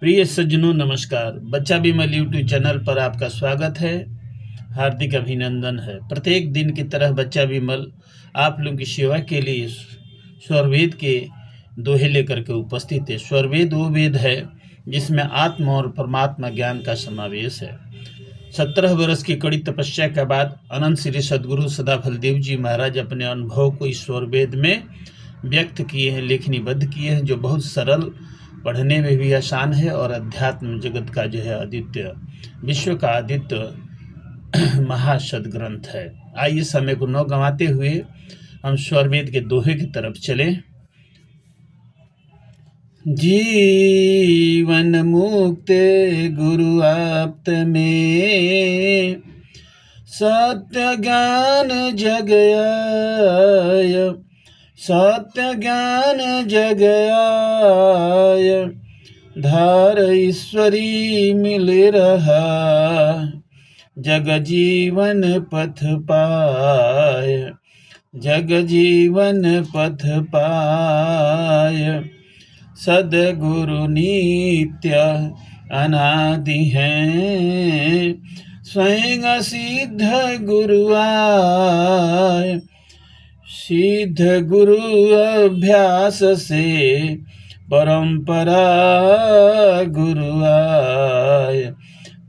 प्रिय सज्जनों नमस्कार। बच्चा विमल यूट्यूब चैनल पर आपका स्वागत है। हार्दिक अभिनंदन है। प्रत्येक दिन की तरह बच्चा विमल आप लोगों की सेवा के लिए स्वरवेद के दोहे लेकर के उपस्थित है। स्वरवेद वो वेद है जिसमें आत्म और परमात्मा ज्ञान का समावेश है। 17 वर्ष की कड़ी तपस्या के बाद अनंत श्री सद्गुरु सदाफल देव जी महाराज अपने अनुभव को इस स्वरवेद में व्यक्त किए हैं, लेखनीबद्ध किए हैं, जो बहुत सरल, पढ़ने में भी आसान है और अध्यात्म जगत का जो है आदित्य, विश्व का आदित्य महासद ग्रंथ है। आइए समय को न गंवाते हुए हम स्वरवेद के दोहे की तरफ चले। जीवन मुक्त गुरु आप्त में सत्य ज्ञान जग आय, सत्य ज्ञान जग आय, धार ईश्वरी मिल रहा, जग जीवन पथ पाय, जग जीवन पथ पाय। सद्गुरु नित्य अनादि हैं, स्वयं सिद्ध गुरु आय, सिद्ध गुरु अभ्यास से परंपरा गुरु आय,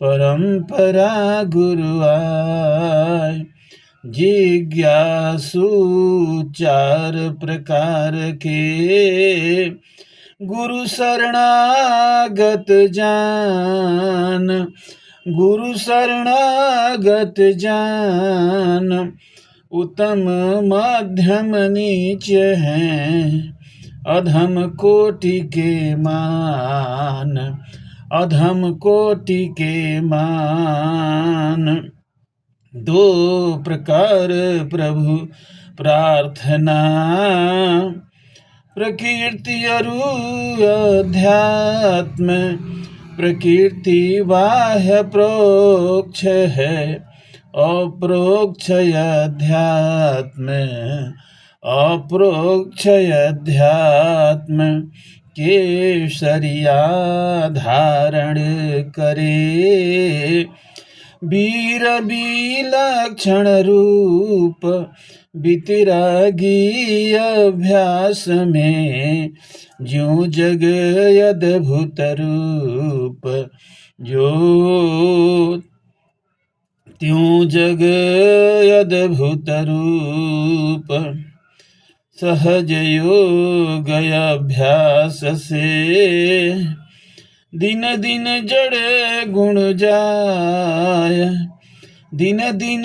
परंपरा गुरु आय। जिज्ञासु चार प्रकार के गुरु शरणागत जान, गुरु शरणागत जान, उत्तम मध्यम नीच हैं, अधम कोटि के मान, अधम कोटि के मान। दो प्रकार प्रभु प्रार्थना, प्रकीर्ति अरु अध्यात्म, प्रकीर्ति बाह्य प्रोक्ष है, अप्रोक्ष अध्यात्म, अप्रोक्ष अध्यात्म। केसरिया धारण करे, वीर विलक्षण रूप, वितरागी अभ्यास में, ज्यों जग अद्भुत रूप, जो त्यों जग अद्भुत रूप। सहज योग अभ्यास से दिन दिन जड़ गुण जाय, दिन दिन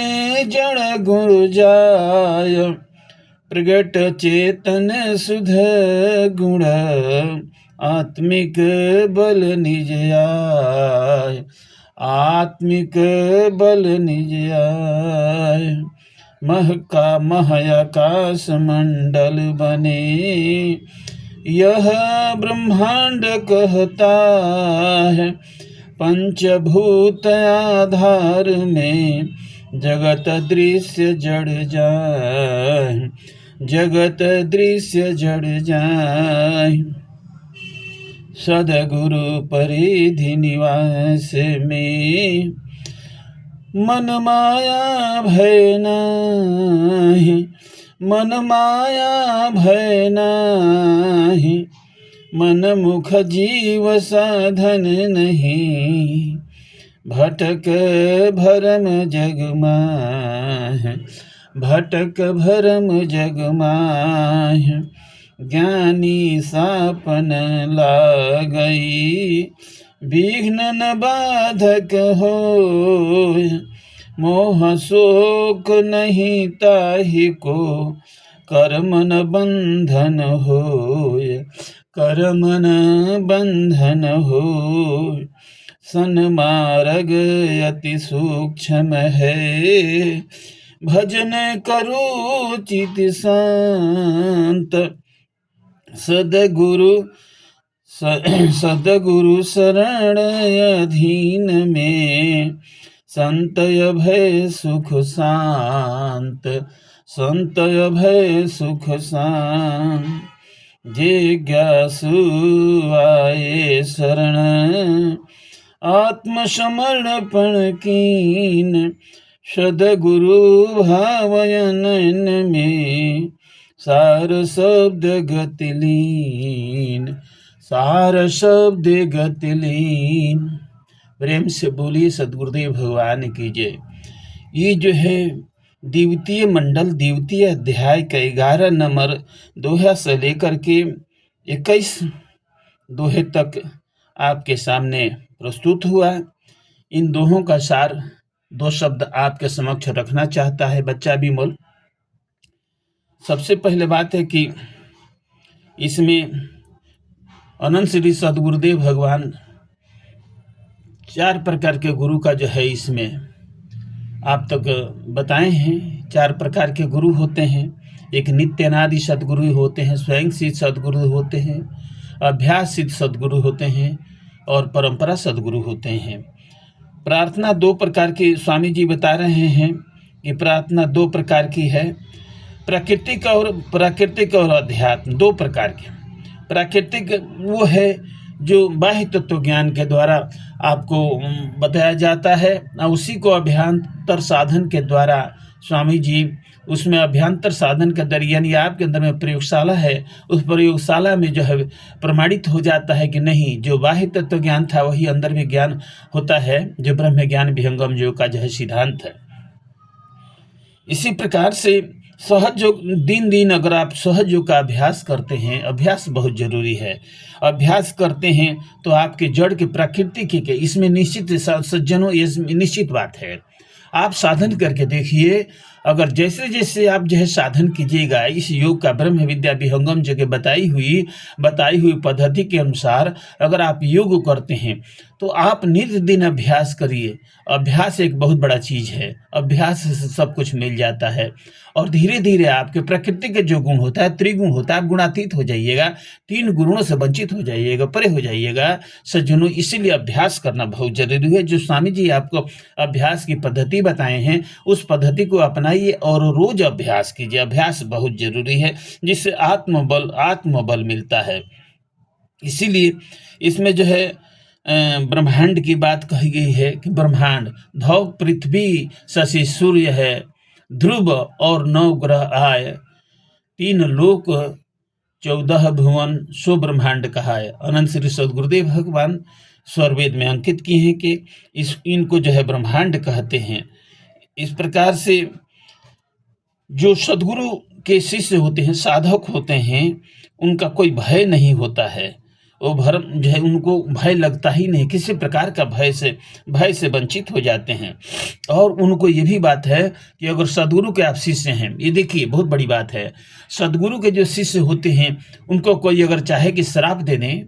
जड़ गुण जाय, प्रगट चेतन सुध गुण, आत्मिक बल निज आय, आत्मिक बल निज आय। मह का मह आकाश मंडल बने, यह ब्रह्मांड कहता है, पंचभूत आधार में, जगत दृश्य जड़ जाए, जगत दृश्य जड़ जाए। सद्गुरु परिधि निवास में, मन माया भय नाही, मन माया भय नाही, मन मुख जीव साधन नहीं, भटक भरम जग माह, भटक भरम जग माह। ज्ञानी सापन लागई, विघ्न न बाधक होय, मोह शोक नहीं ताहि को, कर्म न बंधन होय, कर्म न बंधन होय। सन्मार्ग अति सूक्ष्म है, भजन करो चित शांत, सद्गुरु सद्गुरु शरण अधीन में, संत भय सुख शांत, संत भय सुख शांत। जिज्ञासु आए शरण, आत्मसमर्पण कीन, सद्गुरु भावयन में, सार शब्द गति लीन, सार शब्द गति लीन। प्रेम से बोलिए सद्गुरुदेव भगवान की जय। ये जो है द्वितीय मंडल द्वितीय अध्याय का 11 नंबर दोहा से लेकर के 21 दोहे तक आपके सामने प्रस्तुत हुआ। इन दोहों का सार 2 शब्द आपके समक्ष रखना चाहता है बच्चा बिमल। सबसे पहले बात है कि इसमें अनंत श्री सद्गुरुदेव भगवान 4 प्रकार के गुरु का जो है इसमें आप तक बताए हैं। 4 प्रकार के गुरु होते हैं। एक नित्यानादि सद्गुरु होते हैं, स्वयं सिद्ध सद्गुरु होते हैं, अभ्यास सिद्ध सद्गुरु होते हैं और परंपरा सद्गुरु होते हैं। प्रार्थना 2 प्रकार की स्वामी जी बता रहे हैं कि प्रार्थना 2 प्रकार की है, प्राकृतिक और अध्यात्म। 2 प्रकार के। प्राकृतिक वो है जो बाह्य तत्व ज्ञान के द्वारा आपको बताया जाता है और उसी को अभ्यंतर साधन के द्वारा स्वामी जी उसमें अभ्यंतर साधन के द्वारा यानी आपके अंदर में प्रयोगशाला है, उस प्रयोगशाला में जो है प्रमाणित हो जाता है कि नहीं, जो बाह्य तत्व ज्ञान था वही अंदर में ज्ञान होता है, जो ब्रह्म ज्ञान विहंगम योग का जो है सिद्धांत है। इसी प्रकार से सहज योग दिन दिन अगर आप सहज योग का अभ्यास करते हैं, अभ्यास बहुत जरूरी है, अभ्यास करते हैं तो आपके जड़ के प्राकृतिक के इसमें निश्चित सज्जनों ये निश्चित बात है। आप साधन करके देखिए, अगर जैसे जैसे आप जो है साधन कीजिएगा इस योग का ब्रह्म विद्या विहंगम जगह बताई हुई पद्धति के अनुसार अगर आप योग करते हैं तो आप नित्य दिन अभ्यास करिए। अभ्यास एक बहुत बड़ा चीज़ है, अभ्यास से सब कुछ मिल जाता है और धीरे धीरे आपके प्रकृति के जो गुण होता है, त्रिगुण होता है, आप गुणातीत हो जाइएगा, 3 गुणों से वंचित हो जाइएगा, परे हो जाइएगा सज्जनों। इसीलिए अभ्यास करना बहुत जरूरी है। जो स्वामी जी आपको अभ्यास की पद्धति बताए हैं उस पद्धति को अपनाइए और रोज अभ्यास कीजिए। अभ्यास बहुत जरूरी है जिससे आत्मबल मिलता है। इसीलिए इसमें जो है ब्रह्मांड की बात कही गई है कि ब्रह्मांड धौ पृथ्वी शशि सूर्य है, ध्रुव और 9 ग्रह आय, 3 लोक 14 भुवन सो ब्रह्मांड कहा है। अनंत श्री सद्गुरुदेव भगवान स्वरवेद में अंकित किए हैं कि इनको जो है ब्रह्मांड कहते हैं। इस प्रकार से जो सद्गुरु के शिष्य होते हैं, साधक होते हैं, उनका कोई भय नहीं होता है। वो भरम जो है उनको भय लगता ही नहीं, किसी प्रकार का भय से वंचित हो जाते हैं। और उनको ये भी बात है कि अगर सद्गुरु के आप शिष्य हैं, ये देखिए बहुत बड़ी बात है, सद्गुरु के जो शिष्य होते हैं उनको कोई अगर चाहे कि श्राप दे दें,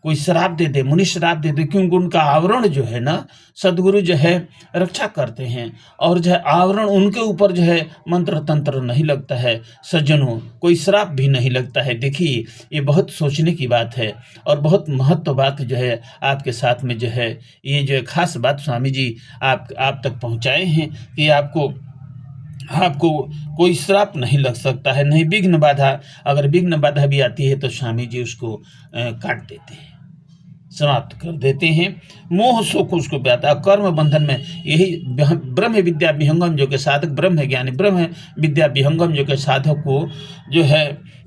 कोई श्राप दे दे, मुनि श्राप दे दे, क्योंकि उनका आवरण जो है ना सद्गुरु जो है रक्षा करते हैं और जो है आवरण उनके ऊपर जो है मंत्र तंत्र नहीं लगता है सज्जनों, कोई श्राप भी नहीं लगता है। देखिए ये बहुत सोचने की बात है और बहुत महत्व बात जो है आपके साथ में जो है ये जो खास बात स्वामी जी आप तक पहुँचाए हैं कि आपको कोई श्राप नहीं लग सकता है, नहीं विघ्न बाधा। अगर विघ्न बाधा भी आती है तो स्वामी जी उसको काट देते हैं, समाप्त कर देते हैं। मोह शोक उसको ब्याता है। कर्म बंधन में यही ब्रह्म विद्या विहंगम जो के साधक, ब्रह्म ज्ञानी ब्रह्म विद्या विहंगम जो के साधक को जो है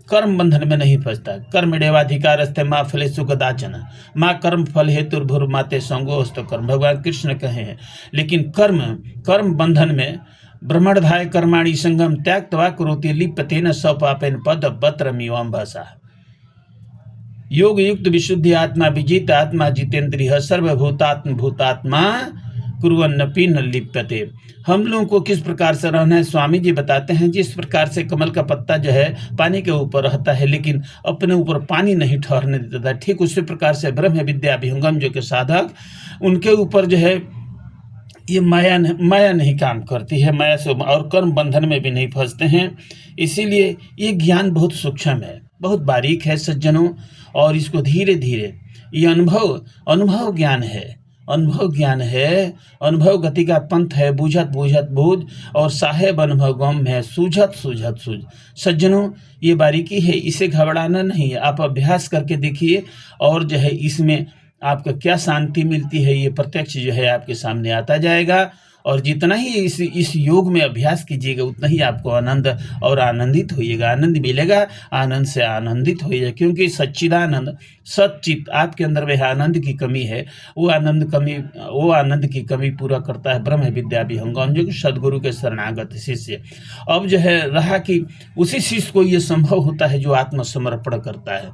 कर्म बंधन में नहीं फंसता। कर्म डेवाधिकारस्ते माँ फलेषु कदाचन माँ कर्म फल हेतुर्भुर माते संगोस्त कर्म, भगवान कृष्ण कहे हैं। लेकिन कर्म बंधन में ब्रह्मणाधाय कर्माणि संगम त्याक्त्वा करोति लिप्यतेन स्वपापेन पद पत्रमिवं भाषा। योग युक्त विशुद्धि आत्मा विजित आत्मा जितेंद्रिय सर्वभूतात्म भूतात्मा कुर्वन्नपि न लिप्यते। हम लोगों को किस प्रकार से रहना है स्वामी जी बताते हैं, जिस प्रकार से कमल का पत्ता जो है पानी के ऊपर रहता है लेकिन अपने ऊपर पानी नहीं ठहरने देता, ठीक उसी प्रकार से ब्रह्म विद्या विहंगम जो के साधक उनके ऊपर जो है ये माया नहीं काम करती है, माया से और कर्म बंधन में भी नहीं फंसते हैं। इसीलिए ये ज्ञान बहुत सूक्ष्म है, बहुत बारीक है सज्जनों, और इसको धीरे धीरे ये अनुभव ज्ञान है अनुभव ज्ञान है, अनुभव गति का पंथ है, बूझत बूझत बूझ और साहेब अनुभव गम है, सूझत सूझत सूझ। सज्जनों, ये बारीकी है, इसे घबराना नहीं है। आप अभ्यास करके देखिए और जो है इसमें आपको क्या शांति मिलती है ये प्रत्यक्ष जो है आपके सामने आता जाएगा। और जितना ही इस योग में अभ्यास कीजिएगा उतना ही आपको आनंद और आनंदित होइएगा, आनंद मिलेगा, आनंद से आनंदित होइएगा। क्योंकि सच्चिदानंद सच्चित आपके अंदर वह आनंद की कमी है, वो आनंद की कमी पूरा करता है ब्रह्म विद्या विहंगम, जो कि सदगुरु के शरणागत शिष्य। अब जो है रहा कि उसी शिष्य को ये संभव होता है जो आत्मसमर्पण करता है।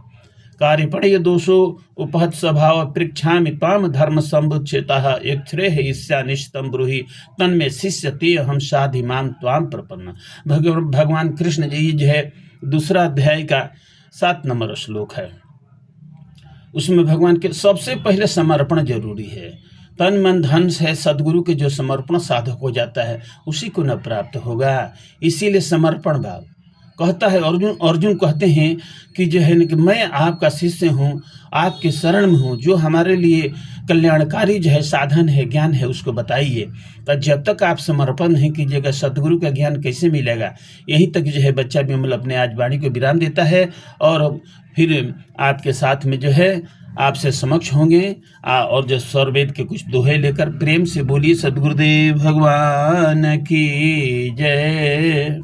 कार्य पढ़िए 200 उपहत स्वभाव पृक्षामि त्वाम धर्म संबुच्छेता एक श्रेय ईस्या निष्तम ब्रूहि तन में शिष्य ते हम साधिमान त्वाम प्रपन्न। भगवान कृष्ण जी जो है 2 अध्याय का 7 नंबर श्लोक है, उसमें भगवान के सबसे पहले समर्पण जरूरी है। तन मन धन है सदगुरु के जो समर्पण साधक हो जाता है उसी को न प्राप्त होगा। इसीलिए समर्पण भाव कहता है। अर्जुन कहते हैं कि जो है कि मैं आपका शिष्य हूँ, आपके शरण में हूँ, जो हमारे लिए कल्याणकारी जो है साधन है, ज्ञान है, उसको बताइए। तो जब तक आप समर्पण नहीं कीजिएगा सदगुरु का ज्ञान कैसे मिलेगा। यहीं तक जो है बच्चा विमल अपने आज वाणी को विराम देता है और फिर आपके साथ में जो है आपसे समक्ष होंगे और जो स्वरवेद के कुछ दोहे लेकर प्रेम से बोलिए सदगुरुदेव भगवान की जय।